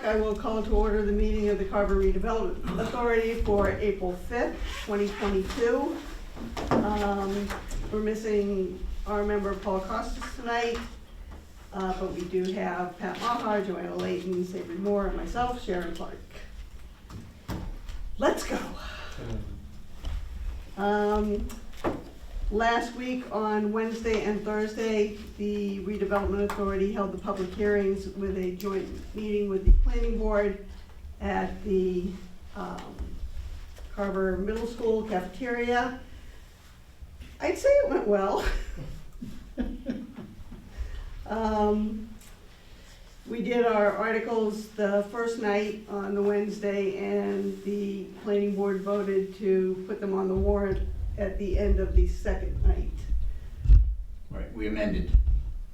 I will call to order the meeting of the Carver Redevelopment Authority for April 5th, 2022. We're missing our member Paul Costas tonight, but we do have Pat Maher, Joanna Layton, Savory Moore, and myself, Sharon Clark. Let's go. Last week on Wednesday and Thursday, the Redevelopment Authority held the public hearings with a joint meeting with the Planning Board at the Carver Middle School cafeteria. I'd say it went well. We did our articles the first night on the Wednesday, and the Planning Board voted to put them on the warrant at the end of the second night. Right, we amended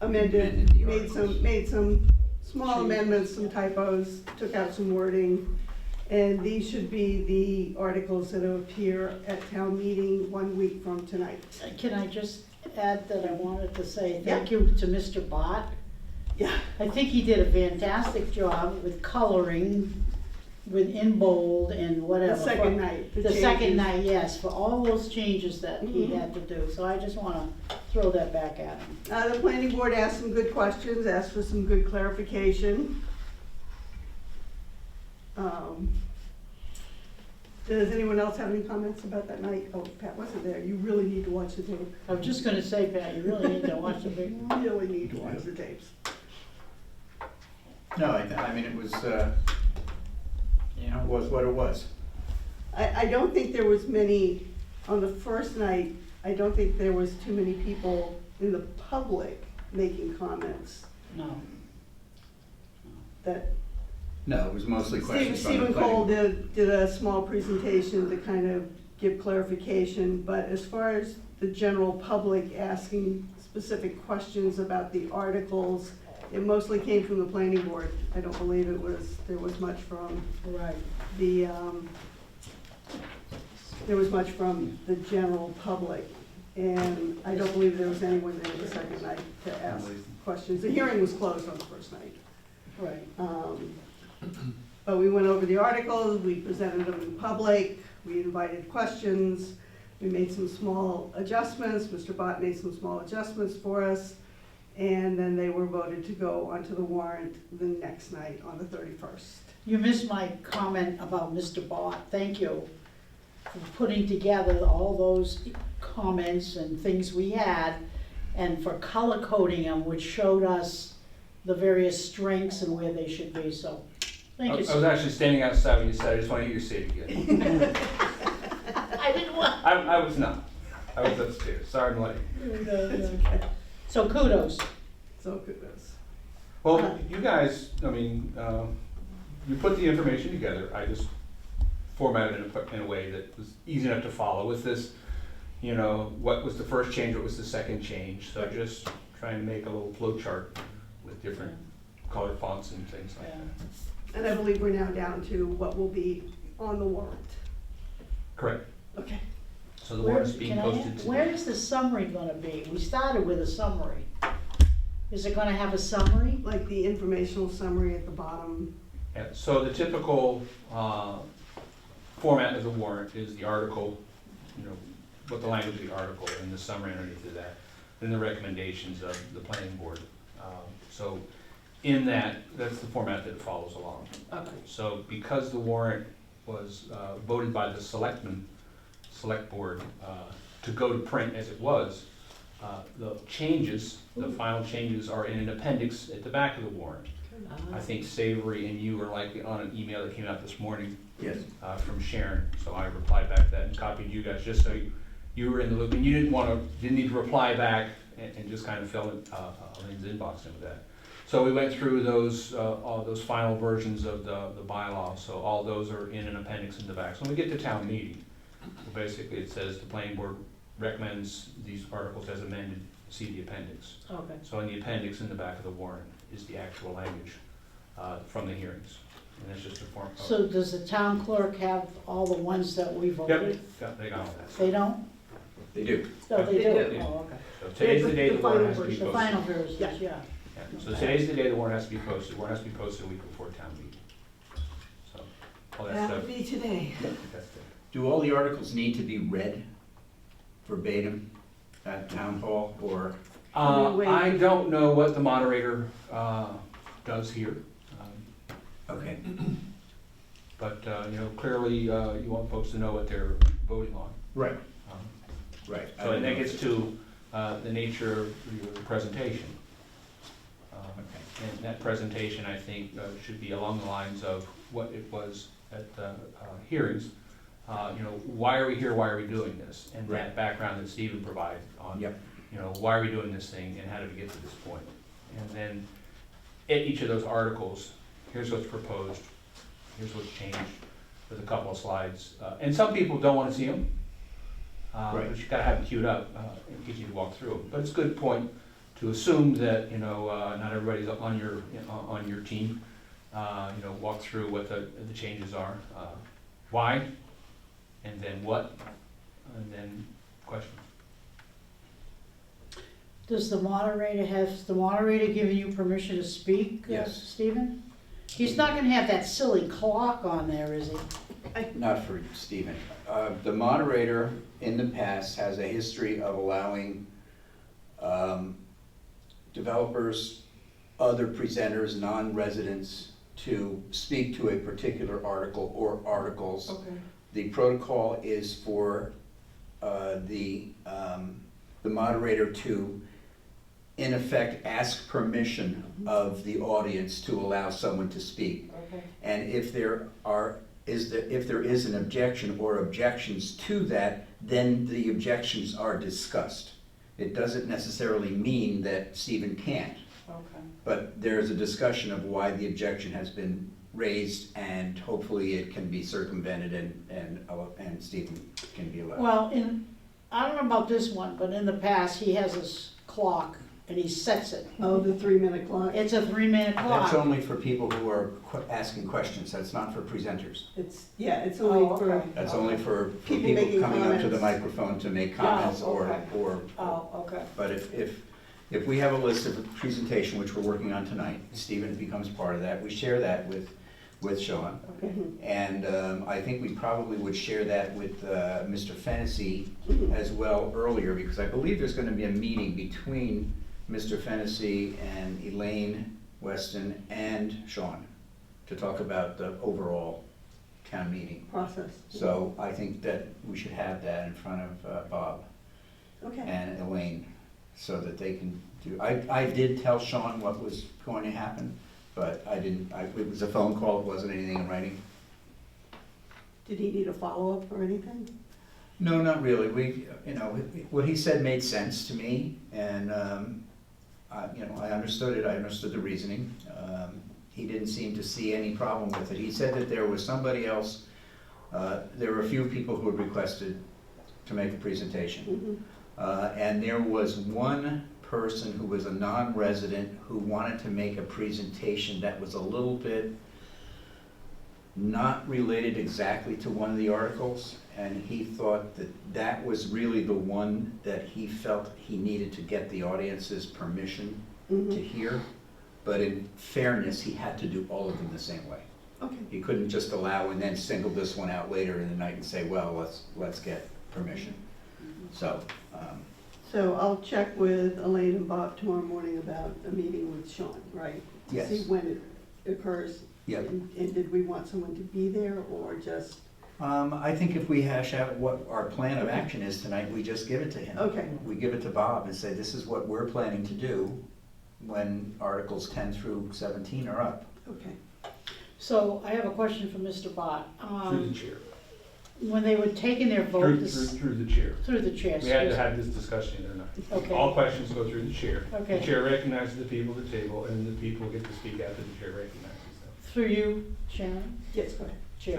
the made some small amendments, some typos, took out some wording, and these should be the articles that appear at town meeting 1 week from tonight. Can I just add that I wanted to say thank you to Mr. Bott. Yeah. I think he did a fantastic job with coloring, with in bold and whatever. The second night. The second night, yes, for all those changes that he had to do. So I just want to throw that back at him. The Planning Board asked some good questions, asked for some good clarification. Does anyone else have any comments about that night? Oh, Pat wasn't there. You really need to watch the tape. I was just going to say, Pat, you really need to watch the big. You really need to watch the tapes. No, I mean, it was, it was what it was. I don't think there was many, on the first night, I don't think there was too many people in the public making comments. No. That No, it was mostly questions from the Stephen Cole planning. did a small presentation to kind of give clarification, but as far as the general public asking specific questions about the articles, it mostly came from the Planning Board. I don't believe there was much from Right. there was much from the general public, and I don't believe there was anyone there the second night to ask questions. The hearing was closed on the first night. Right. But we went over the articles, we presented them in public, we invited questions, we made some small adjustments. Mr. Bott made some small adjustments for us, and then they were voted to go onto the warrant the next night on the 31st. You missed my comment about Mr. Bott. Thank you for putting together all those comments and things we had, and for color coding them, which showed us the various strengths and where they should be. So, thank you. I was actually standing outside when you said, I just want to hear you say it again. I didn't want. I was not. I was upstairs. Sorry, I'm late. Okay. So kudos. So kudos. Well, you guys, I mean, you put the information together. I just formatted it in a way that was easy enough to follow. With this, what was the first change, what was the second change? So just trying to make a little flow chart with different color fonts and things like that. And I believe we're now down to what will be on the warrant. Correct. Okay. So the warrant's being posted today. Where is the summary going to be? We started with a summary. Is it going to have a summary? Like the informational summary at the bottom. Yeah, so the typical format of the warrant is the article, what the language of the article, and the summary underneath of that, then the recommendations of the planning board. So in that's the format that follows along. Okay. So because the warrant was voted by the select board to go to print as it was, the final changes are in an appendix at the back of the warrant. I think Savory and you were likely on an email that came out this morning. Yes. From Sharon, so I replied back to that and copied you guys just so you were in the loop, and you didn't need to reply back and just kind of fill in Lynn's inbox in with that. So we went through all those final versions of the bylaw, so all those are in an appendix in the back. So when we get to town meeting, basically it says the planning board recommends these articles as amended, see the appendix. Okay. So in the appendix in the back of the warrant is the actual language from the hearings. And that's just a form. So does the town clerk have all the ones that we voted? Yep, they got all that. They don't? They do. No, they They do. do. Oh, okay. So today's the day the warrant has to be The posted. final version, yeah. Yeah. So today's the day the warrant has to be posted. The warrant has to be posted a week before town meeting. all that That stuff. would be today. That's it. Do all the articles need to be read verbatim at town hall, or? I don't know what the moderator does here, Okay, but, you know, clearly, you want folks to know what they're voting on. right, Um, right. So and that gets to the nature of your presentation. Okay. And that presentation, I think, should be along the lines of what it was at the hearings. You know, why are we here, why are we doing this? And that Right. background that Stephen provided on, Yep. you know, why are we doing this thing and how did we get to this point? And then at each of those articles, here's what's proposed, here's what's changed, with a couple of slides. And some people don't want to see them, Right. but you gotta have them queued up, it gives you to walk through them. But it's a good point to assume that, you know, not everybody's on your team. You know, walk through what the changes are, why, and then what, and then questions. Has the moderator given you permission to speak, Yes. Stephen? He's not gonna have that silly clock on there, is he? Not for Stephen. The moderator in the past has a history of allowing developers, other presenters, non-residents, to speak to a particular article or articles. Okay. The protocol is for the moderator to, in effect, ask permission of the audience to allow someone to speak. Okay. And if there is an objection or objections to that, then the objections are discussed. It doesn't necessarily mean that Stephen can't, Okay. but there's a discussion of why the objection has been raised, and hopefully it can be circumvented and Stephen can be allowed. Well, I don't know about this one, but in the past, he has his clock and he sets it. Oh, the 3-minute clock. It's a 3-minute That's clock. only for people who are asking questions, that's not for presenters. It's only Oh, for, okay. That's only for People people making coming up to the comments. microphone to make comments okay. or, Oh, okay. but if we have a list of a presentation, which we're working on tonight, Stephen becomes part of that, we share that with Sean. Okay. And I think we probably would share that with Mr. Fennessy as well earlier, because I believe there's gonna be a meeting between Mr. Fennessy and Elaine Weston and Sean to talk about the overall town meeting. process. So I think that we should have that in front of Bob Okay, and Elaine, so that they can do, I did tell Sean what was going to happen, but it was a phone call, it wasn't anything in writing. did he need a follow-up or anything? No, not really. What he said made sense to me, and, I understood it, I understood the reasoning. He didn't seem to see any problem with it. He said that there was somebody else, there were a few people who had requested to make a presentation. And there was one person who was a non-resident who wanted to make a presentation that was a little bit not related exactly to one of the articles, and he thought that that was really the one that he felt he needed to get the audience's permission to hear. But in fairness, he had to do all of them the same way. Okay, He couldn't just allow and then single this one out later in the night and say, well, let's get permission. So, so I'll check with Elaine and Bob tomorrow morning about a meeting with Sean, right? Yes. To see when it occurs. Yep. And did we want someone to be there or just, I think if we hash out what our plan of action is tonight, we just give it to him. okay, We give it to Bob and say, this is what we're planning to do when Articles 10 through 17 are up. okay. So I have a question for Mr. Bott. Through the chair. When they were taking their vote, Through the chair. through the chair, We had to excuse- have this discussion the other night. Okay. All questions go through the chair. Okay. The chair recognizes the people at the table, and the people get to speak after the chair recognizes them. through you, Sharon, Yes, go ahead. Chair.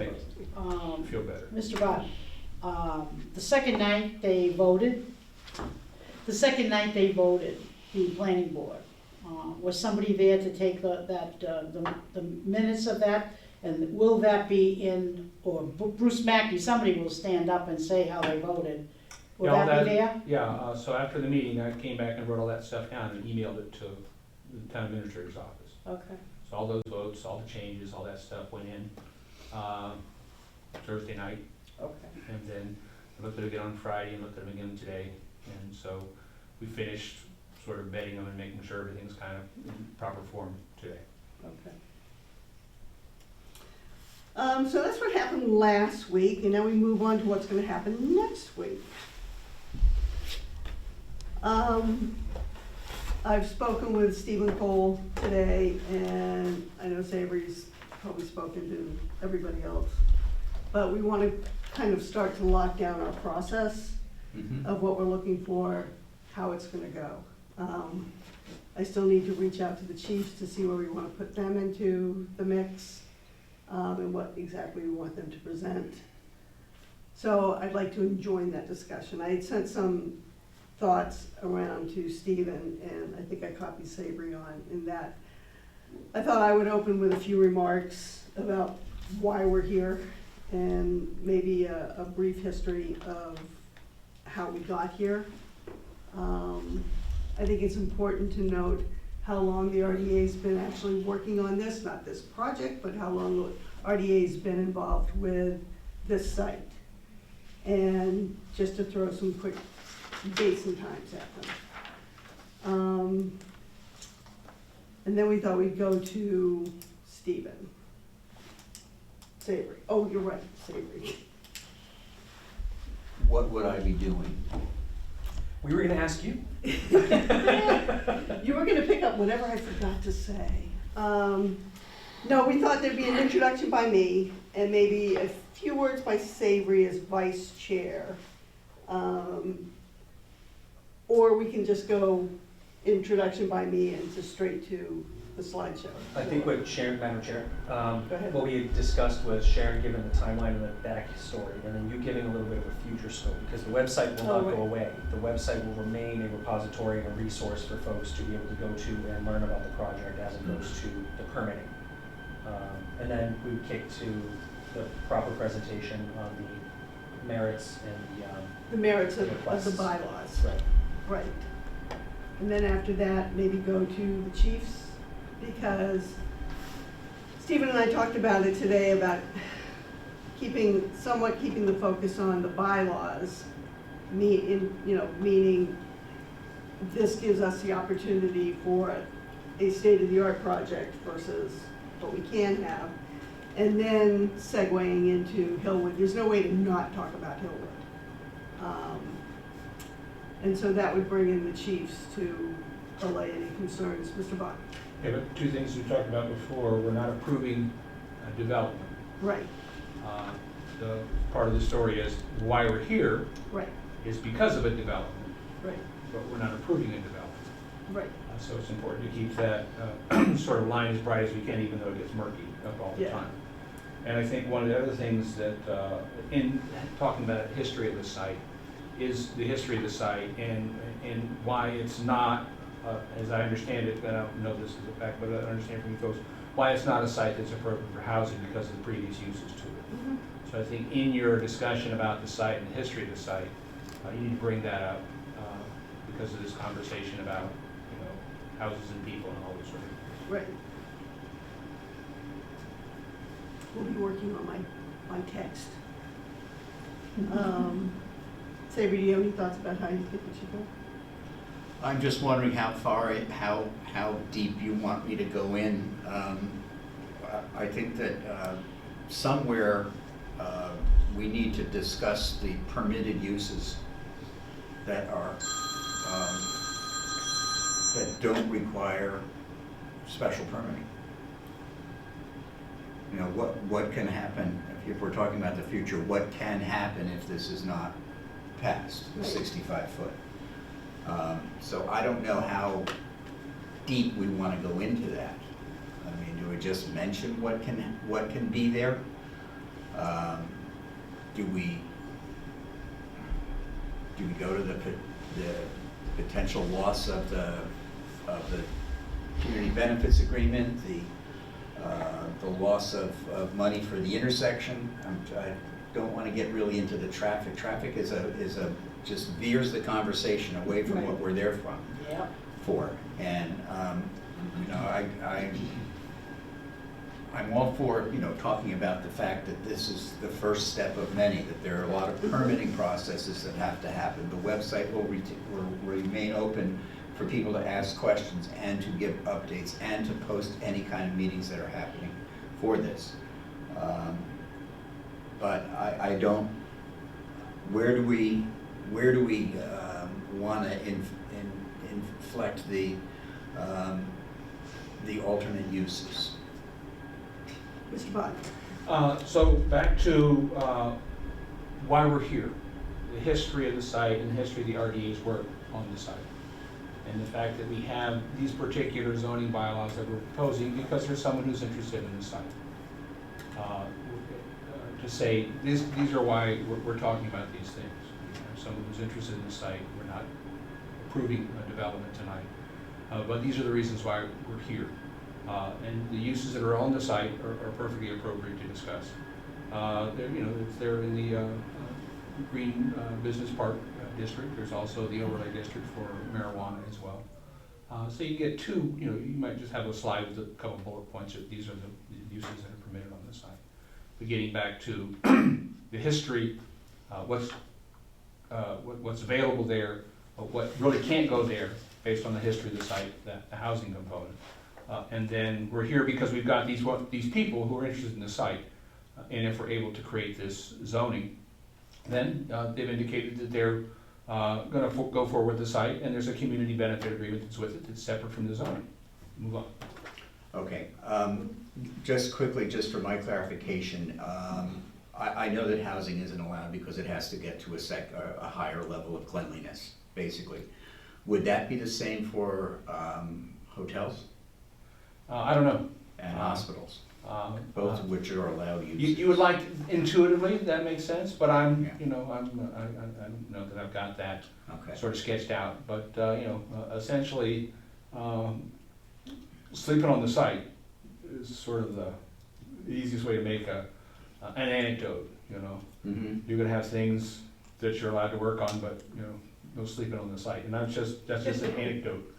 Thank Feel better. Mr. Bott, the second night they voted, the planning board, was somebody there to take the minutes of that? And will that be in, or Bruce Mackey, somebody will stand up and say how they voted? Will Yeah, that be there? Yeah, so after the meeting, I came back and wrote all that stuff down and emailed it to the town administrator's office. Okay. So all those votes, all the changes, all that stuff went in. Thursday night, Okay. and then I looked at it again on Friday and looked at them again today. And so we finished sort of vetting them and making sure everything's kind of in proper form today. Okay. So that's what happened last week, and now we move on to what's gonna happen next week. I've spoken with Stephen Cole today, and I know Savory's probably spoken to everybody else. But we wanna kind of start to lock down our process of what we're looking for, how it's gonna go. I still need to reach out to the chiefs to see where we wanna put them into the mix, and what exactly we want them to present. So I'd like to join that discussion. I had sent some thoughts around to Stephen, and I think I copied Savory on in that. I thought I would open with a few remarks about why we're here, and maybe a brief history of how we got here. I think it's important to note how long the RDA's been actually working on this, not this project, but how long the RDA's been involved with this site. And just to throw some quick dates and times at them. And then we thought we'd go to Stephen. Savory. Oh, you're right, Savory. What would I be doing? We were gonna ask you. You were gonna pick up whatever I forgot to say. No, we thought there'd be an introduction by me and maybe a few words by Savory as vice chair. Or we can just go introduction by me and just straight to the slideshow. I think what Sharon, Madam Chair, ahead. what we had discussed was Sharon giving the timeline and the back story, and then you giving a little bit of a future story, because the website will not right. go away. The website will remain a repository and a resource for folks to be able to go to and learn about the project as opposed to the permitting. And then we would kick to the proper presentation on the merits and The merits of the requests. bylaws. Right. Right. And then after that, maybe go to the chiefs, because Stephen and I talked about it today about somewhat keeping the focus on the bylaws, meaning this gives us the opportunity for a state-of-the-art project versus what we can have, and then segueing into Hillwood. There's no way to not talk about Hillwood. And so that would bring in the chiefs to allay any concerns. Mr. Bott? Okay, but two things we talked about before, we're not approving development. Right, The part of the story is why we're here right, is because of a development, right, but we're not approving a development. right. So it's important to keep that sort of line as bright as we can, even though it gets murky all the Yeah. time. And I think one of the other things that, in talking about the history of the site, is the history of the site and why it's not, as I understand it, I don't know this is a fact, but I understand from you folks, why it's not a site that's appropriate for housing because of the previous uses to it. Mhm. So I think in your discussion about the site and the history of the site, you need to bring that up because of this conversation about, houses and people and all this sort of thing. Right. We'll be working on my text. Savory, do you have any thoughts about how you think it should go? I'm just wondering how deep you want me to go in. I think that somewhere we need to discuss the permitted uses that are, that don't require special permitting. What can happen, if we're talking about the future, what can happen if this is not passed, the 65-foot? So I don't know how deep we want to go into that. I mean, do we just mention what can be there? Do we go to the potential loss of the community benefits agreement, the loss of money for the intersection? I don't want to get really into the traffic. Traffic is just veers the conversation away from Right. what we're there I'm all for, you know, talking about the fact that this is the first step of many, that there are a lot of permitting processes that have to happen. The website will remain open for people to ask questions and to give updates and to post any kind of meetings that are happening for this. But I don't, where do we want to inflect the alternate uses? Mr. Bott? So back to why we're here, the history of the site and the history of the RDA's work on the site. And the fact that we have these particular zoning bylaws that we're proposing because there's someone who's interested in the site. To say, these are why we're talking about these things. We have someone who's interested in the site. We're not approving a development tonight. But these are the reasons why we're here. And the uses that are on the site are perfectly appropriate to discuss. They're in the Green Business Park District. There's also the overlay district for marijuana as well. So you get two, you might just have a slide with a couple bullet points that these are the uses that are permitted on the site. But getting back to the history, what's available there, what really can't go there based on the history of the site, the housing component. And then we're here because we've got these people who are interested in the site. And if we're able to create this zoning, then they've indicated that they're going to go forward with the site, and there's a community benefit agreement that's with it that's separate from the zoning. Move on. Okay, just quickly, just for my clarification, I know that housing isn't allowed because it has to get to a higher level of cleanliness, basically. Would that be the same for hotels I don't know. and hospitals, both of which are allowed use? You would like intuitively that makes sense, but I don't Yeah. know that I've got that Okay. sort of sketched out. But essentially, sleeping on the site is sort of the easiest way to make an anecdote. Mm-hmm. You're going to have things that you're allowed to work on, but no sleeping on the site, and that's just an anecdote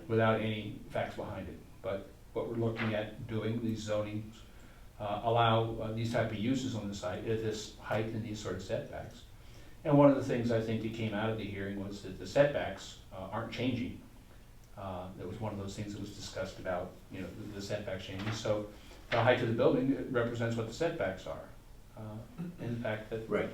without any facts behind it. But what we're looking at doing, these zonings allow these type of uses on the site at this height and these sort of setbacks. And one of the things I think that came out of the hearing was that the setbacks aren't changing. That was one of those things that was discussed about, the setback changing. So the height of the building, it represents what the setbacks are. In fact, that Right.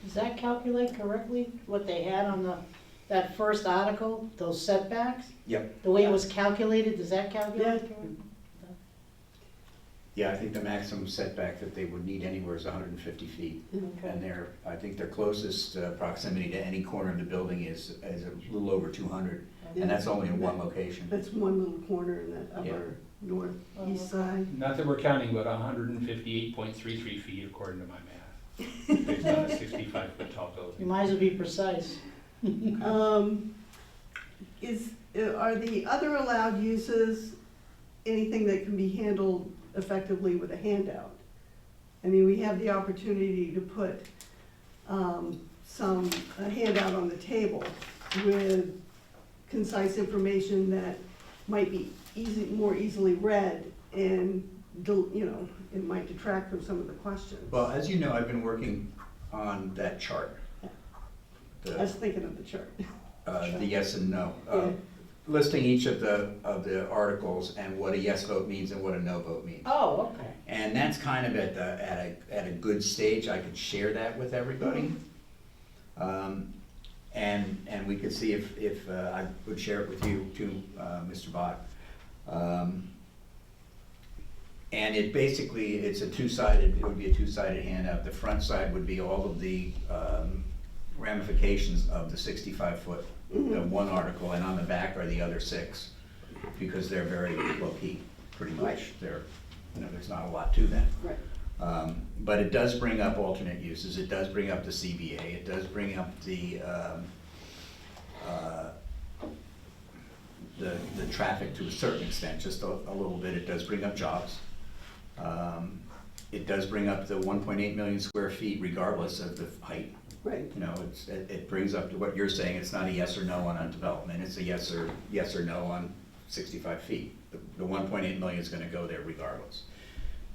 Does that calculate correctly, what they had on that first article, those setbacks? Yep. The way it was calculated, does that calculate? Yeah, I think the maximum setback that they would need anywhere is 150 feet. Okay. And I think their closest proximity to any corner of the building is a little over 200. And that's only in one location. That's one little corner in that upper northeast side. not that we're counting, but 158.33 feet according to my math, based on a 65-foot tall You building. might as well be precise. Are the other allowed uses anything that can be handled effectively with a handout? I mean, we have the opportunity to put a handout on the table with concise information that might be more easily read, and it might detract from some of the questions. Well, as you know, I've been working on that chart. I was thinking of the chart. The yes and no. Yeah. Listing each of the articles and what a yes vote means and what a no vote means. Oh, okay. And that's kind of at a good stage. I could share that with everybody. And we could see if I would share it with you too, Mr. Bott. And it would be a two-sided handout. The front side would be all of the ramifications of the 65-foot, the one article, and on the back are the other 6, because they're very low-key, pretty much. There's not a lot to them. Right. But it does bring up alternate uses. It does bring up the CBA. It does bring up the traffic to a certain extent, just a little bit. It does bring up jobs. It does bring up the 1.8 million square feet regardless of the height. Right. It brings up to what you're saying. It's not a yes or no on development. It's a yes or no on 65 feet. The 1.8 million is going to go there regardless.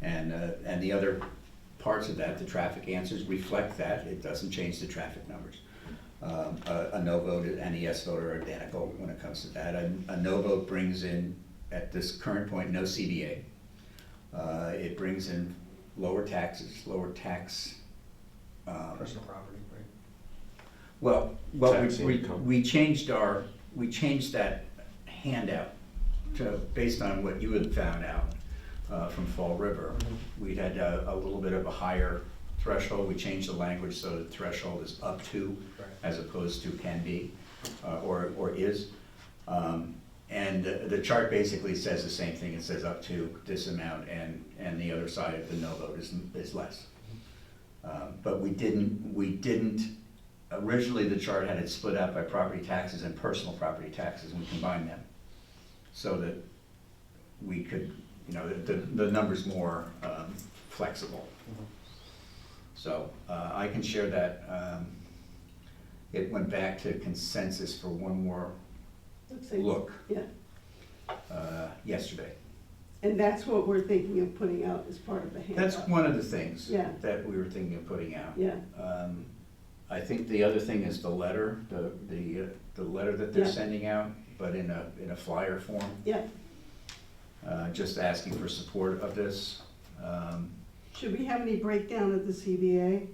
And the other parts of that, the traffic answers reflect that. It doesn't change the traffic numbers. A no vote and a yes vote are identical when it comes to that. A no vote brings in, at this current point, no CBA. It brings in lower taxes, lower tax. Personal property, right? Well, Tax income. we changed that handout to, based on what you had found out from Fall River. We had a little bit of a higher threshold. We changed the language so the threshold is up to, Right. as opposed to can be, or is. And the chart basically says the same thing. It says up to this amount, and the other side of the no vote is less. But we didn't, originally the chart had it split out by property taxes and personal property taxes, and we combined them so that we could, the number's more flexible. So I can share that. It went back to consensus for one more Looks like- look Yeah, yesterday. and that's what we're thinking of putting out as part of the handout. That's one of the things Yeah. that we were thinking of putting out. Yeah, I think the other thing is the letter, the letter that they're Yeah. sending out, but in a flyer form, yeah. just asking for support of this. Should we have any breakdown of the CBA?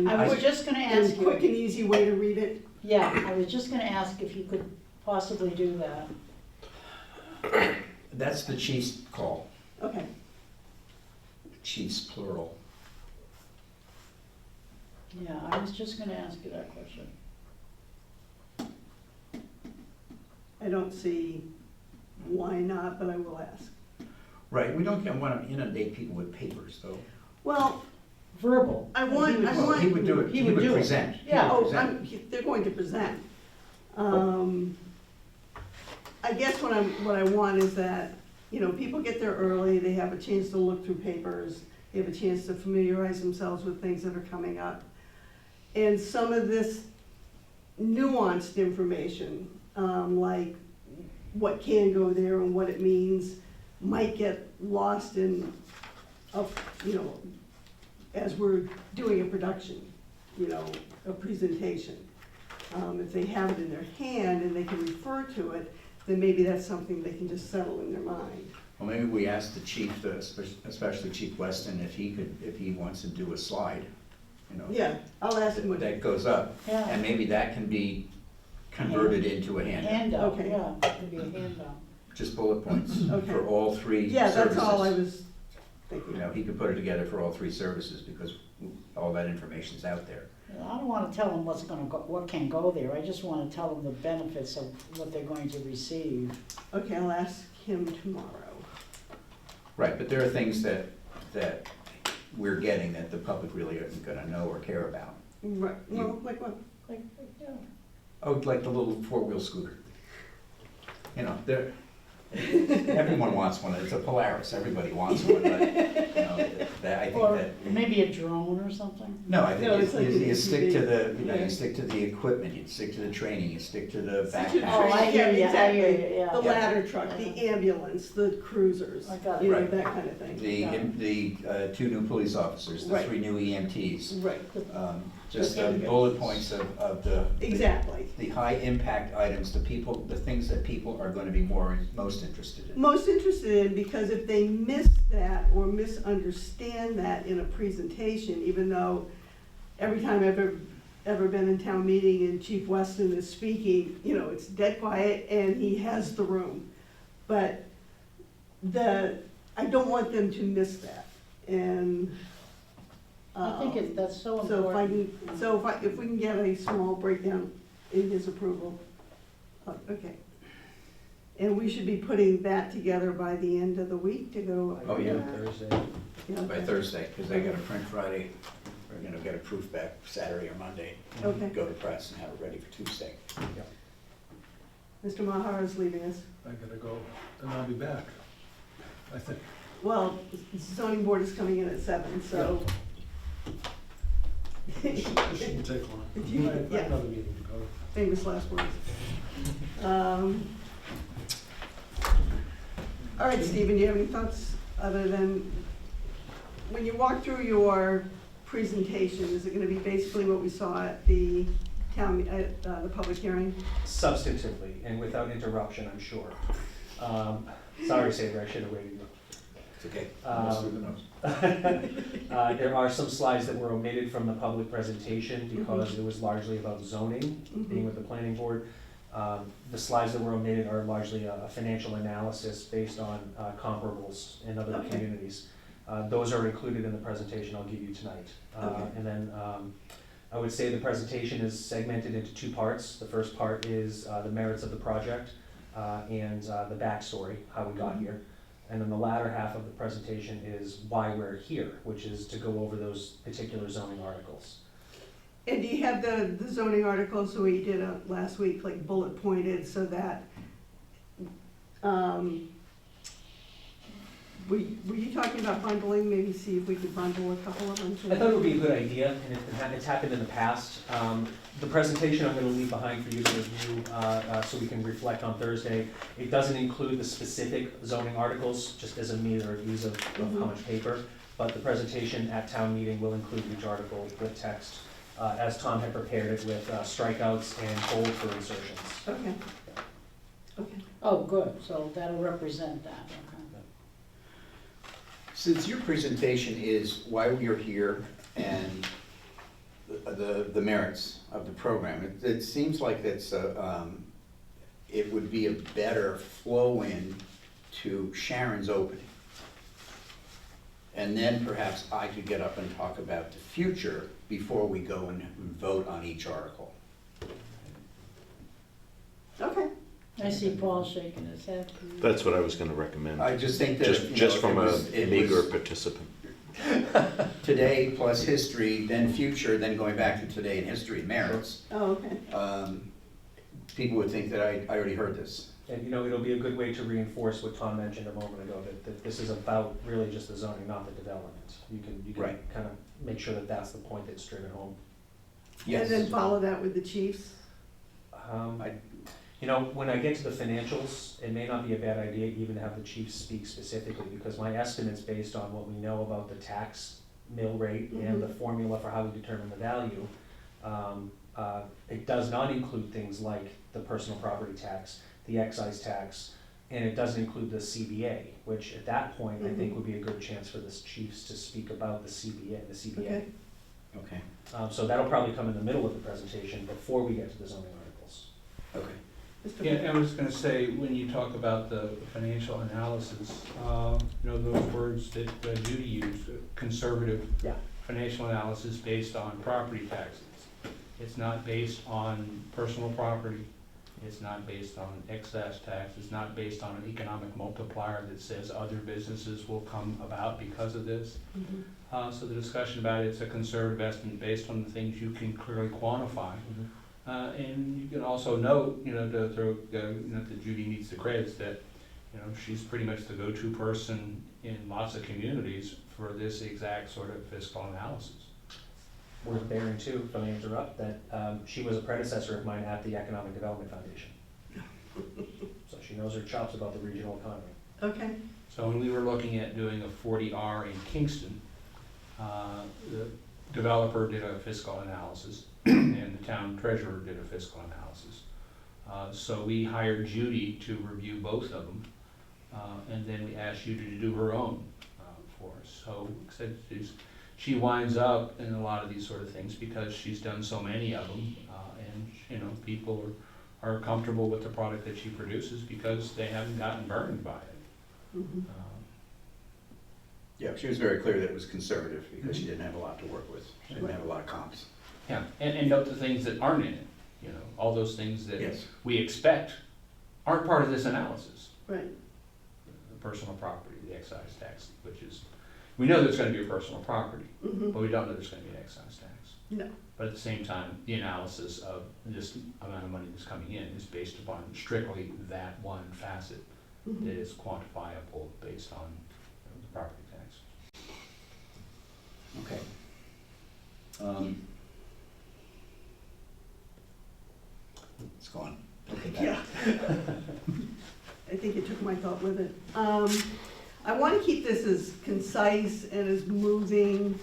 I was just gonna And ask quick and you, easy way to read it? yeah, I was just gonna ask if you could possibly do that. That's the chief's call, Okay, chiefs plural. Yeah, I was just gonna ask you that question. I don't see why not, but I will ask. Right, we don't want to inundate people with papers, though. Well, Verbal. I want- He would- I Well, want- he would do it, He he would would do it. present. He Yeah. would oh, present. they're going to present. I guess what I want is that, people get there early, they have a chance to look through papers, they have a chance to familiarize themselves with things that are coming up. And some of this nuanced information, like what can go there and what it means, might get lost in, as we're doing a production, a presentation. If they have it in their hand and they can refer to it, then maybe that's something they can just settle in their mind. Well, maybe we ask the chief, especially Chief Weston, if he wants to do a slide, Yeah, I'll ask them what. that goes up. Yeah. And maybe that can be converted into a handout, Handout, Okay. yeah, it could be a handout. just bullet points Okay. for all three Yeah, services. that's all I was thinking. He could put it together for all three services, because all that information's out there. I don't wanna tell them what can go there, I just wanna tell them the benefits of what they're going to receive. Okay, I'll ask him tomorrow. Right, but there are things that we're getting that the public really isn't gonna know or care about. Right, well, like what? Like, yeah. Oh, like the little four-wheel scooter. Everyone wants one, it's a Polaris, everybody wants one, but, I think Or that. maybe a drone or something. No, I No, think it's like an you stick to the, Yeah. you stick to the equipment, you stick to the training, you stick to the Stick to the Oh, I backpack. hear you, I exactly. hear you, yeah. The ladder truck, the ambulance, the cruisers, I got it. Right. that kind of thing. The two new police officers, the Right. 3 new EMTs. Right, Just the Okay. bullet points of the. exactly. The high impact items, the things that people are gonna be most interested in. Most interested in, because if they miss that or misunderstand that in a presentation, even though every time I've ever been in town meeting and Chief Weston is speaking, it's dead quiet and he has the room. But I don't want them to miss that, and. I think that's so So important. if we can get a small breakdown in his approval, okay. And we should be putting that together by the end of the week to go. Oh, yeah. Thursday. Yeah, By Thursday, because they gotta print Friday, or, get a proof back Saturday or Monday. Okay. Go to press and have it ready for Tuesday. Mr. Maher is leaving us. I gotta go, and I'll be back, I think. Well, the zoning board is coming in at 7, so. It shouldn't take long. If you- I have yeah. another meeting to go to. Famous last words. All right, Stephen, do you have any thoughts other than, when you walk through your presentation, is it gonna be basically what we saw at the town, at the public hearing? Substantively, and without interruption, I'm sure. Sorry, Saber, I should have waited. It's okay. There are some slides that were omitted from the public presentation because it was largely about zoning, being with the planning board. The slides that were omitted are largely a financial analysis based on comparables in other Okay. communities. Those are included in the presentation I'll give you tonight. Okay. And then I would say the presentation is segmented into two parts. The first part is the merits of the project and the backstory, how we got here. And then the latter half of the presentation is why we're here, which is to go over those particular zoning articles. And do you have the zoning articles that we did last week, like bullet pointed, so that, were you talking about bundling, maybe see if we could bundle a couple of them? I thought it would be a good idea, and it's happened in the past. The presentation I'm gonna leave behind for you to review, so we can reflect on Thursday. It doesn't include the specific zoning articles, just as a mere reviews of how much paper, but the presentation at town meeting will include each article with text, as Tom had prepared it with strikeouts and bold for insertions. Okay. Okay. Oh, good, so that'll represent that, okay. Since your presentation is why we are here and the merits of the program, it seems like that's it would be a better flow-in to Sharon's opening. And then perhaps I could get up and talk about the future before we go and vote on each article. Okay. I see Paul shaking his head. That's what I was gonna recommend. I just think that, you know, Just from it a meager was participant. today plus history, then future, then going back to today and history and merits. Oh, okay. People would think that I already heard this. And, you know, it'll be a good way to reinforce what Tom mentioned a moment ago, that this is about really just the zoning, not the development. You can Right. kind of make sure that that's the point that's driven home. Yes. And then follow that with the chiefs? You know, when I get to the financials, it may not be a bad idea even to have the chiefs speak specifically, because my estimate's based on what we know about the tax mill rate and the formula for how we determine the value. It does not include things like the personal property tax, the excise tax, and it doesn't include the CBA, which at that point, I think would be a good chance for the chiefs to speak about the CBA. Okay. Okay, So that'll probably come in the middle of the presentation before we get to the zoning articles. okay. Mr. Yeah, I was gonna say, when you talk about the financial analysis, you know, those words that Judy used, conservative Yeah. financial analysis based on property taxes. It's not based on personal property, it's not based on excess tax, it's not based on an economic multiplier that says other businesses will come about because of this. So the discussion about it's a conservative estimate based on the things you can clearly quantify. And you can also note, you know, to throw, you know, that Judy needs the credits, that, you know, she's pretty much the go-to person in lots of communities for this exact sort of fiscal analysis. Worth bearing too, if I may interrupt, that she was a predecessor of mine at the Economic Development Foundation. So she knows her chops about the regional economy. Okay. So when we were looking at doing a 40R in Kingston, the developer did a fiscal analysis and the town treasurer did a fiscal analysis. So we hired Judy to review both of them, and then we asked Judy to do her own for us. So she winds up in a lot of these sort of things because she's done so many of them, and you know, people are comfortable with the product that she produces because they haven't gotten burned by it. Yeah, she was very clear that it was conservative because she didn't have a lot to work with. She didn't have a lot of comps. Yeah, and note the things that aren't in it, you know, all those things that Yes. we expect aren't part of this analysis. Right. The personal property, the excise tax, which is, we know there's gonna be a personal property, but we don't know there's gonna be an excise tax. No. But at the same time, the analysis of this amount of money that's coming in is based upon strictly that one facet that is quantifiable based on, you know, the property tax. Okay. It's gone. Okay, Yeah. I think it took my thought with it. I want to keep this as concise and as moving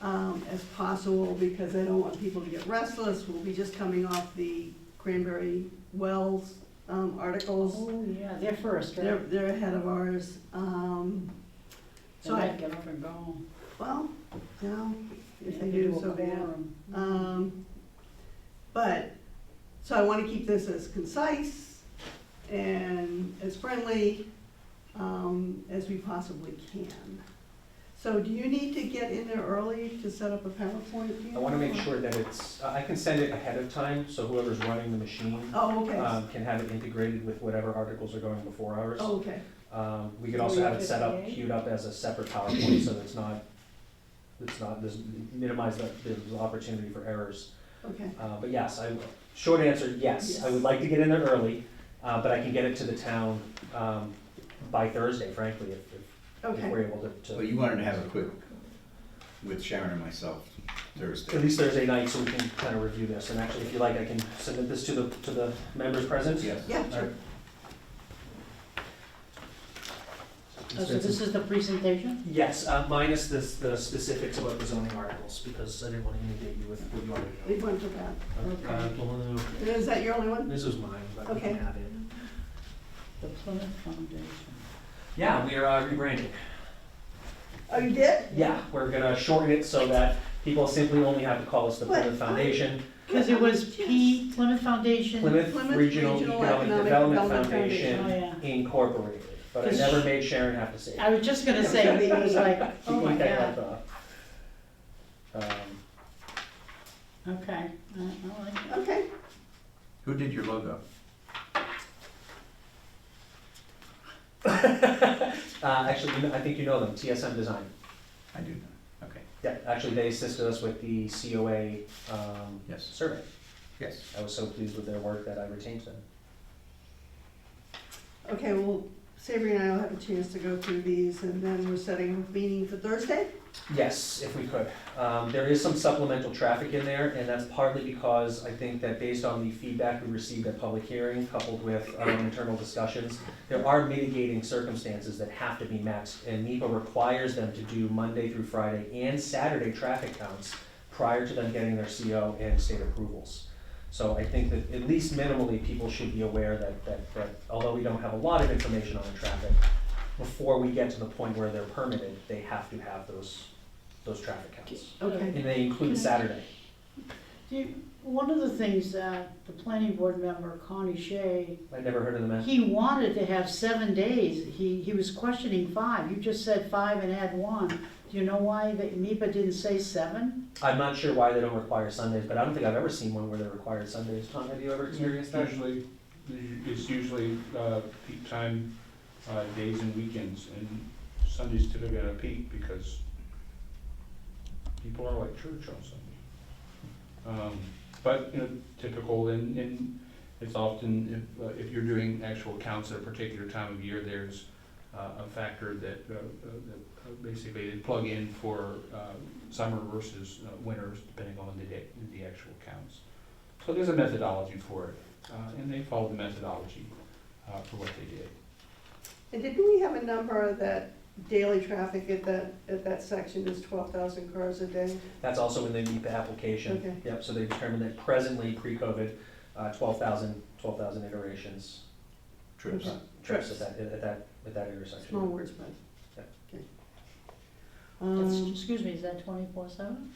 as possible, because I don't want people to get restless. We'll be just coming off the Cranberry Wells articles. Oh, yeah, they're first, They're, right? they're ahead of ours. They So might get up and go. well, you know, if they Maybe do, do a so be it. quorum. But, so I want to keep this as concise and as friendly as we possibly can. So do you need to get in there early to set up a PowerPoint? Do you I wanna make know? sure that it's, I can send it ahead of time, so whoever's running the machine, Oh, okay. can have it integrated with whatever articles are going before ours. Oh, okay. We could also have it set up, 358? queued up as a separate PowerPoint, so there's minimize the opportunity for errors. Okay. But yes, short answer, yes, I would like to get in there early, but I can get it to the town, by Thursday, frankly, if Okay. we're able to. So you wanted to have a quick, with Sharon and myself, At Thursday. least Thursday night, so we can kind of review this, and actually, if you like, I can submit this to the members present. Yes. Yeah, All sure. right. Oh, so this is the presentation? Yes, minus the specifics about the zoning articles, because I didn't want to inundate you with what you already know. Leave one for that. Okay. Well, no, Is that your only one? this was mine, but we Okay. can have it. The Plymouth Foundation. Yeah, we are rebranding. Oh, you did? Yeah, we're gonna shorten it so that people simply only have to call us the But Plymouth Foundation, Because it was Plymouth Foundation. Plymouth Plymouth Regional Regional Economic Economic Development Development Foundation Oh, yeah. Incorporated. But I Cause never made Sharon have to say it. I was just gonna say, it was like, oh my God. Okay, I like it. Okay. Who did your logo? Actually, I think you know them, TSM Design. I do know, okay, Yeah, actually, they assisted us with the COA yes, survey. yes. I was so pleased with their work that I retained them. Okay, well, Savory and I will have a chance to go through these, and then we're setting a meeting for Thursday? Yes, if we could. There is some supplemental traffic in there, and that's partly because I think that based on the feedback we received at public hearing, coupled with internal discussions, there are mitigating circumstances that have to be met, and NEPA requires them to do Monday through Friday and Saturday traffic counts prior to them getting their CO and state approvals. So I think that at least minimally, people should be aware that although we don't have a lot of information on the traffic, before we get to the point where they're permitted, they have to have those traffic counts. Okay. And they include Saturday. One of the things that the planning board member, Connie Shea, I never heard of the man. he wanted to have 7 days. He was questioning 5. You just said 5 and add 1. Do you know why NEPA didn't say 7? I'm not sure why they don't require Sundays, but I don't think I've ever seen one where they required Sundays. Tom, have you ever experienced that? It's usually peak time days and weekends, and Sunday's typically at a peak because people are like church on Sunday. But, you know, typical, and it's often, if you're doing actual counts at a particular time of year, there's a factor that basically they plug in for summer versus winters, depending on the actual counts. So there's a methodology for it, and they followed the methodology for what they did. And didn't we have a number that daily traffic at that section is 12,000 cars a day? That's also in the NEPA application. Okay. Yep, so they determined that presently, pre-COVID, 12,000 iterations. Trips. Okay. Trips at that intersection. Small words, but. Yeah. Okay. Excuse me, is that 24/7?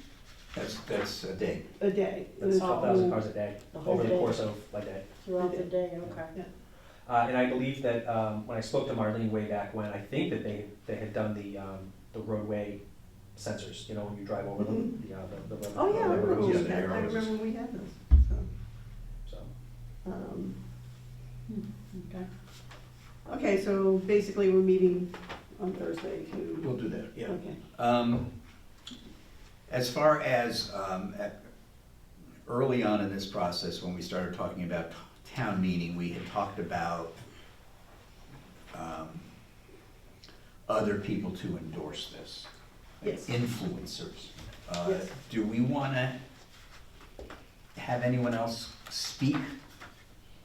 That's a day. A day. That's 12,000 cars a day, The whole over the day. course of a day. Throughout the day, okay. Yeah. And I believe that when I spoke to Marlene way back when, I think that they had done the roadway sensors, you know, when you drive over them, the road. Oh, yeah, I remember Yeah, we the had, I arrows. remember we had those, So, so. Okay. Okay, so basically we're meeting on Thursday We'll to, do that, yeah. okay. As far as, early on in this process, when we started talking about town meeting, we had talked about other people to endorse this. Like Yes. influencers. Yes. Do we wanna have anyone else speak?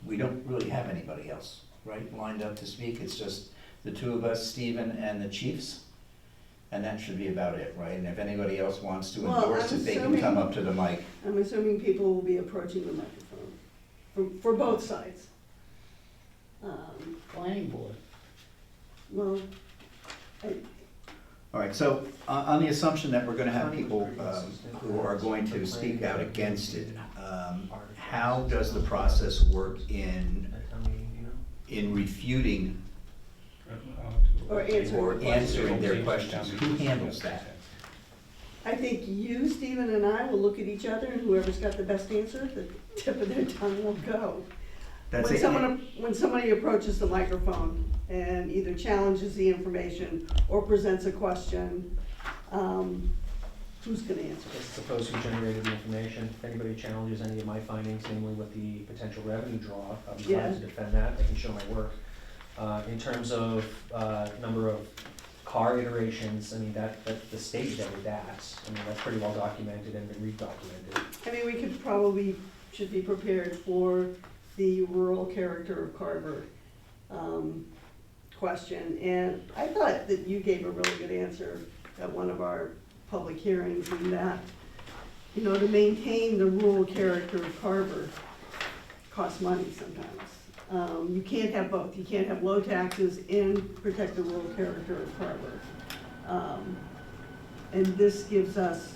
We don't really have anybody else, right, lined up to speak, it's just the two of us, Stephen, and the chiefs. And that should be about it, right? And if anybody else wants to Well, endorse I'm it, they can assuming- come up to the mic. I'm assuming people will be approaching the microphone for both sides. Planning board. Well, All right, so on the assumption that we're gonna have people who are going to speak out against it, how does the process work in refuting Or answering or the question. answering their questions? Who handles that? I think you, Stephen, and I will look at each other, and whoever's got the best answer, the tip of their tongue will go. That's When somebody approaches the microphone and either challenges the information or presents a question, who's gonna answer I it? suppose who generated the information, if anybody challenges any of my findings, namely with the potential revenue draw, I'll be glad to defend that, I can show my work. In terms of, number of car iterations, I mean, that the state vetted that, I mean, that's pretty well documented and been redocumented. I mean, we should be prepared for the rural character of Carver question. And I thought that you gave a really good answer at one of our public hearings, in that, you know, to maintain the rural character of Carver costs money sometimes. You can't have both. You can't have low taxes and protect the rural character of Carver. And this gives us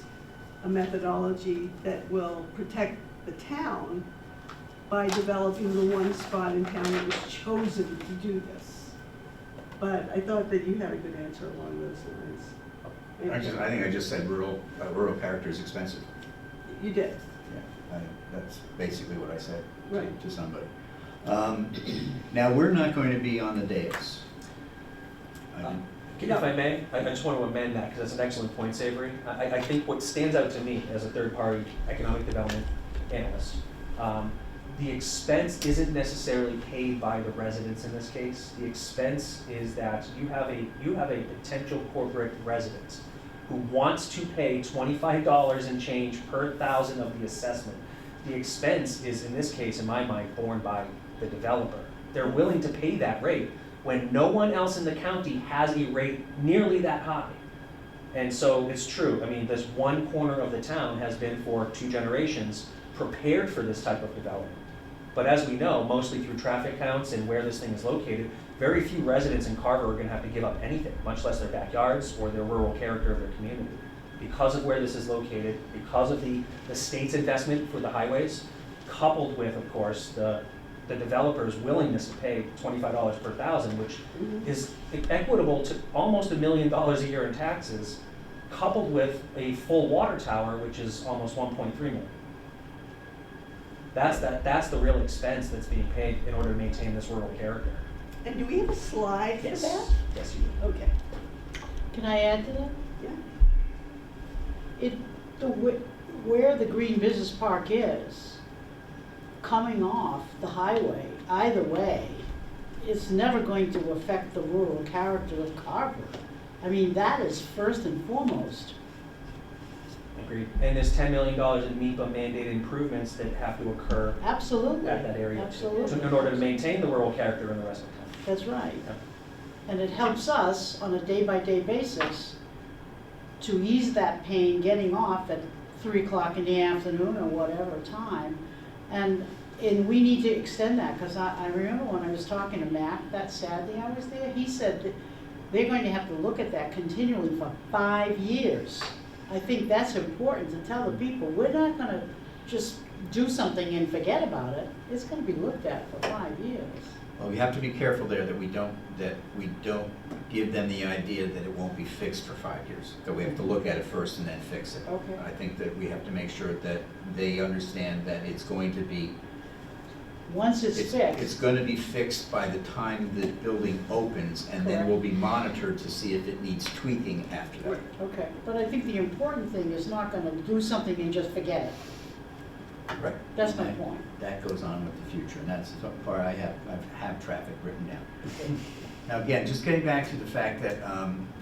a methodology that will protect the town by developing the one spot in town that was chosen to do this. But I thought that you had a good answer along those lines. I think I just said rural character is expensive. You did, Yeah, that's basically what I said right. to somebody. Now, we're not going to be on the dais. If I may, I just want to amend that, because that's an excellent point, Savory. I think what stands out to me as a third-party economic development analyst, the expense isn't necessarily paid by the residents in this case. The expense is that you have a potential corporate resident who wants to pay $25 and change per thousand of the assessment. The expense is, in this case, in my mind, borne by the developer. They're willing to pay that rate when no one else in the county has a rate nearly that high. And so it's true, I mean, this one corner of the town has been for 2 generations prepared for this type of development. But as we know, mostly through traffic counts and where this thing is located, very few residents in Carver are gonna have to give up anything, much less their backyards or their rural character of their community. Because of where this is located, because of the state's investment for the highways, coupled with, of course, the developer's willingness to pay $25 per thousand, which is equitable to almost $1 million a year in taxes, coupled with a full water tower, which is almost 1.3 million. That's the real expense that's being paid in order to maintain this rural character. And do we have a slide for Yes. that? Yes, you do. Okay, Can I add to that? yeah. Where the Green Business Park is, coming off the highway, either way, it's never going to affect the rural character of Carver. I mean, that is first and foremost. Agreed. And there's $10 million in MEPA mandated improvements that have to occur Absolutely. at that area too, Absolutely. in order to maintain the rural character in the rest of the town. That's right. Yeah. And it helps us on a day-by-day basis to ease that pain getting off at 3 o'clock in the afternoon or whatever time. And we need to extend that, because I remember when I was talking to Matt that Saturday I was there, he said that they're going to have to look at that continually for 5 years. I think that's important to tell the people, we're not gonna just do something and forget about it. It's gonna be looked at for 5 years. Well, we have to be careful there that we don't give them the idea that it won't be fixed for 5 years. That we have to look at it first and then fix it. Okay. I think that we have to make sure that they understand that it's going to be Once it's It's fixed, going to be fixed by the time the building opens, and then will be monitored to see if it needs tweaking after that. okay. But I think the important thing is not gonna do something and just forget it. Right. That's my And point. That goes on with the future, and that's the part I have traffic written down. Now, again, just getting back to the fact that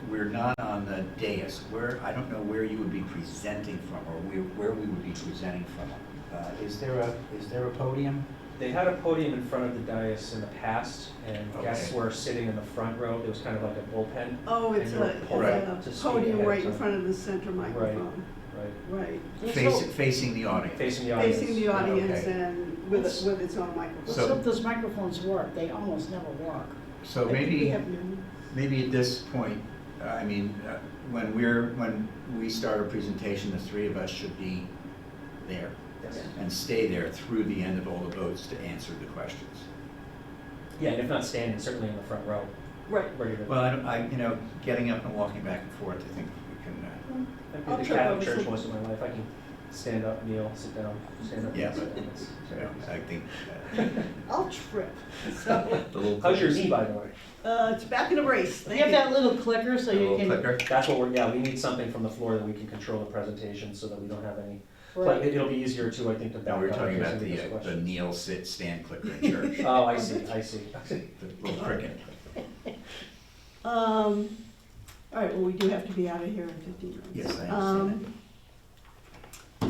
we're not on the dais, I don't know where you would be presenting from, or where we would be presenting from. Is there a podium? They had a podium in front of the dais in the past, and guests Okay. were sitting in the front row. It was kind of like a bullpen. Oh, it's And you were pulled Right. up to a speak podium ahead right in time. front of the center microphone. Right, Right. Facing the audience. facing the audience. Facing the audience Okay. and with its own microphone. Let's So- hope those microphones work, they almost never work. So I think we maybe, have new- maybe at this point, I mean, when we start a presentation, the three of us should be there Yes. and stay there through the end of all the votes to answer the questions. Yeah, and if not standing, certainly in the front row, Right. ready to. Well, getting up and walking back and forth, I think we can, I've I'll been to trip Catholic over church some- most of my life. I can stand up, kneel, sit down, stand up. Yeah, kneel, sit but- down. It's- I think. I'll trip. So, The little How's your clickers. knee, by the way? it's back in a brace. You Thank have you. that little clicker so The you little can. clicker. That's what we need something from the floor that we can control the presentation so that we don't have any, but Right. it'll be easier too, I think, to No, back we were up talking in case about anybody has the questions. kneel, sit, stand clicker in church. Oh, I see. The little cricket. All right, well, we do have to be out of here in 15 minutes. Yes, I understand that.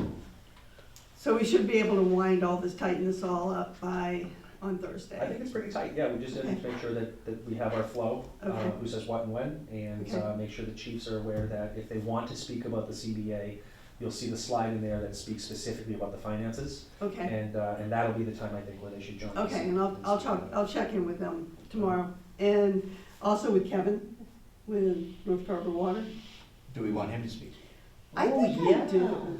So we should be able to wind all this, tighten this all up on Thursday. I think it's pretty tight, yeah, we just need to make sure that we have our flow, Okay. who says what and when, and Okay. make sure the chiefs are aware that if they want to speak about the CBA, you'll see the slide in there that speaks specifically about the finances, Okay, and that'll be the time, I think, where they should join us. okay, and I'll check in with them tomorrow. And also with Kevin, with North Carver Water. Do we want him to speak? I Oh, think I yeah. do.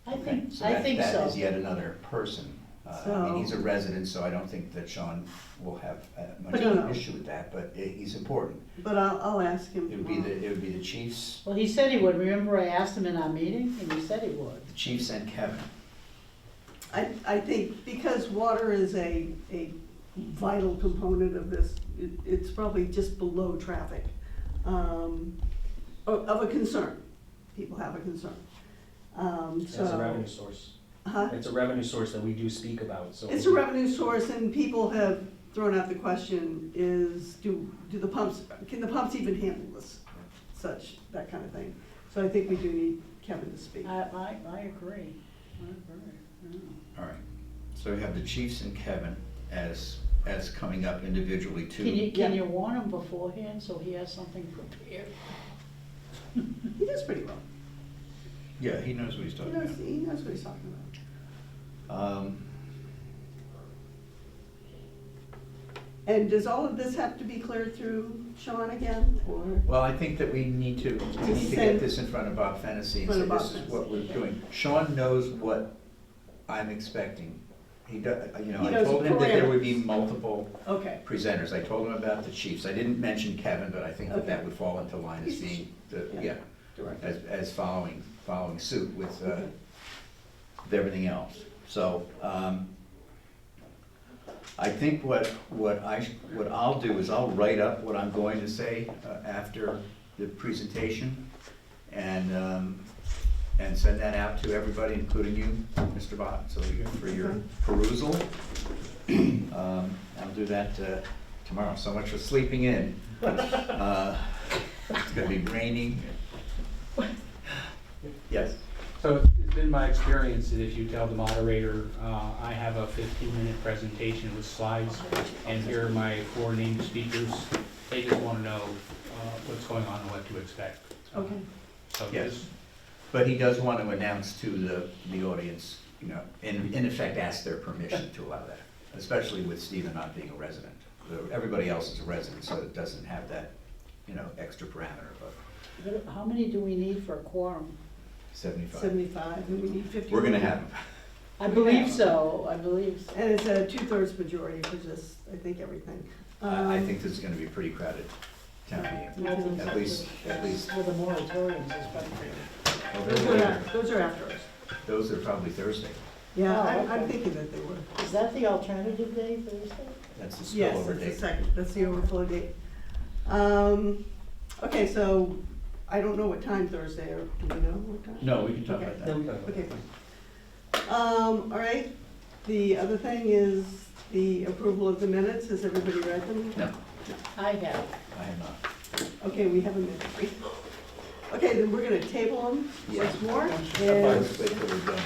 I Okay, think, so I that- think That is so. yet another person. I mean, he's a resident, so I don't think that Sean will have much No, of no. an issue with that, but he's important. But I'll ask him It would be tomorrow. the chiefs, Well, he said he would, remember I asked him in our meeting, and he said he would. the chiefs and Kevin. I think because water is a vital component of this, it's probably just below traffic, of a concern. People have a concern. It's a revenue source. Huh? It's a revenue source that we do speak about, so. It's a revenue source, and people have thrown out the question is, do the pumps, can the pumps even handle this? That kind of thing. So I think we do need Kevin to speak. I agree, yeah. All right. So we have the chiefs and Kevin as coming up individually too. Can you warn him beforehand so he has something prepared? He does pretty well. Yeah, he knows what he's He talking knows, about. he knows what he's talking about. And does all of this have to be cleared through Sean again, or? Well, I think that we need to get this in front of Bob Fennessy and In say, front of this Bob is what we're Fennessy, doing. Sean knows what I'm expecting. He does, He I knows told him that there would be parameters. multiple Okay, presenters. I told him about the chiefs. I didn't mention Kevin, but I think that that Okay. would fall into line as He's- being, yeah. yeah, direct. as following suit with Okay. everything else. So, I think what I'll do is I'll write up what I'm going to say after the presentation and send that out to everybody, including you, Mr. Bott, so for your Okay. perusal. I'll do that tomorrow. So much for sleeping in. It's gonna be raining. Yes. So it's been my experience that if you tell the moderator, I have a 15-minute presentation with slides, and here are my 4 named speakers, they just want to know what's going on and what to expect. Okay. So Yes. just, But he does want to announce to the audience, in effect, ask their permission to allow that, especially with Stephen not being a resident. Everybody else is a resident, so it doesn't have that, extra parameter, but How many do we need for a quorum? 75. 75, and we need 50. We're gonna have him. I believe so, I believe so. And it's a 2/3 majority for just, I think, everything. I think this is gonna be a pretty crowded town meeting. At least. With the moratoriums especially. Those are after us. Those are probably Thursday. Yeah, Oh, I'm okay. thinking that they were. Is that the alternative day, Thursday? That's the Yes, spillover that's the date. second, that's the overflow date. Okay, so I don't know what time Thursday, or do we know what time? No, we can talk Okay. about Then that. we can- Okay, fine. All right, the other thing is the approval of the minutes, has everybody read them? No, I have. I have not. Okay, we have a minute. Okay, then we're gonna table them once more, Let's and wait till we're done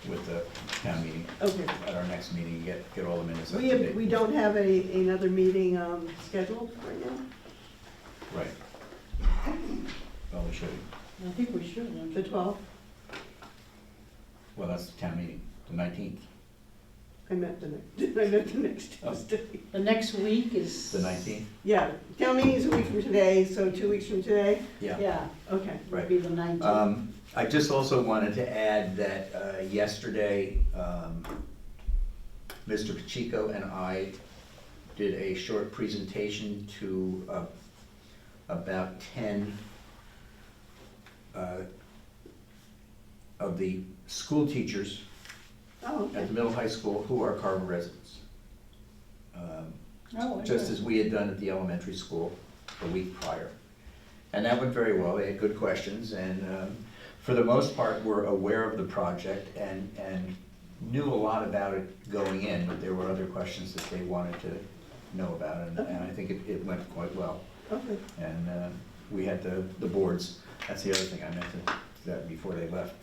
with the town meeting. Okay. at our next meeting, get all the minutes up We to have, date. we don't have another meeting, scheduled right now? Right. Well, we should. I think we should. The 12th? Well, that's the town meeting, the 19th. I meant the next Oh. Tuesday. The next week is. The 19th? Yeah, town meeting's a week from today, so 2 weeks from today? Yeah, Okay. would Right. be the 19th. I just also wanted to add that yesterday, Mr. Pacheco and I did a short presentation to about 10 of the school teachers Oh, at okay. the middle high school who are Carver residents. Oh, Just as we had done at the elementary school the week prior. And that went very well, they had good questions, and for the most part, were aware of the project and knew a lot about it going in, but there were other questions that they wanted to know about, and I think it went quite well. Okay. And we had the boards, that's the other thing I meant to, that before they left.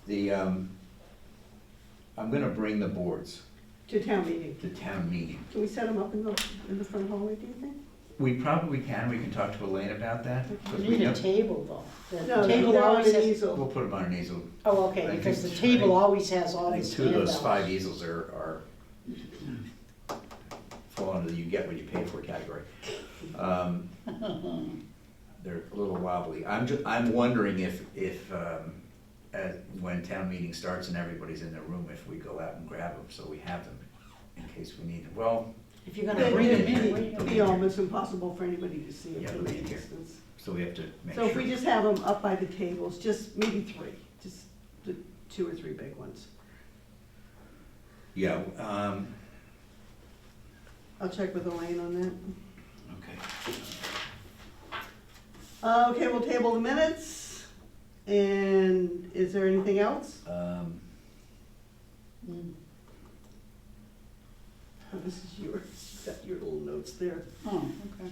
I'm gonna bring the boards To town meeting. to town meeting. Can we set them up in the front hallway, do you think? We probably can talk to Elaine about that. because You we need a know- table though. No, The table they're on always an has. easel. We'll put them on an easel. Oh, okay, I because the think- table always has all I these think 2 of those handouts. 5 easels are fall under the you get what you pay for category. They're a little wobbly. I'm wondering if when town meeting starts and everybody's in the room, if we go out and grab them, so we have them in case we need them. Well, If you're gonna bring them in, where you It'd gonna be almost impossible for anybody to see Yeah, it from they'll a be here. distance. so we have to make So if sure. we just have them up by the tables, just maybe 3, just the 2 or 3 big ones. Yeah, I'll check with Elaine on that. okay. Okay, we'll table the minutes. And is there anything else? Mm. Oh, this is yours, you got your little notes there. Oh, okay.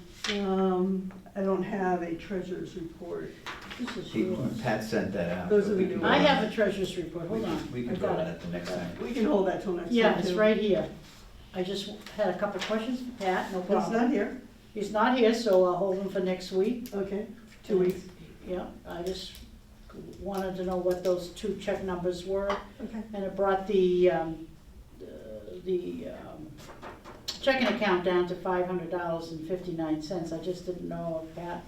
I don't have a treasurer's report. This is yours. Pat sent that out. Those but are we the can new go I on- have a treasurer's report, hold on. We I can go got on it. it the next time. We can hold that till next time, Yeah, it's too. right here. I just had a couple questions for Pat, no It's problem. not here, He's not here, so I'll hold him for next week. okay, 2 weeks, Yeah, I just wanted to know what those 2 check numbers were. okay. And it brought the checking account down to $500.59. I just didn't know if Pat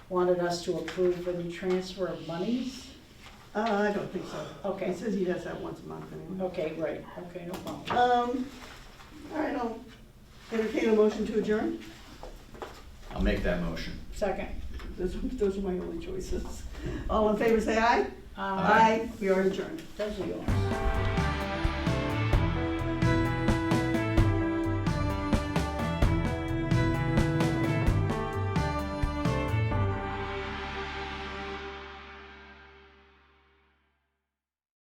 wanted us to approve any transfer of monies. I don't think so. Okay. He says he does that once a month anyway. Okay, great, okay, no problem. All right, I'll entertain a motion to adjourn. I'll make that motion. Second. Those are my only choices. All in favor, say aye. Aye. We are adjourned. Those are yours.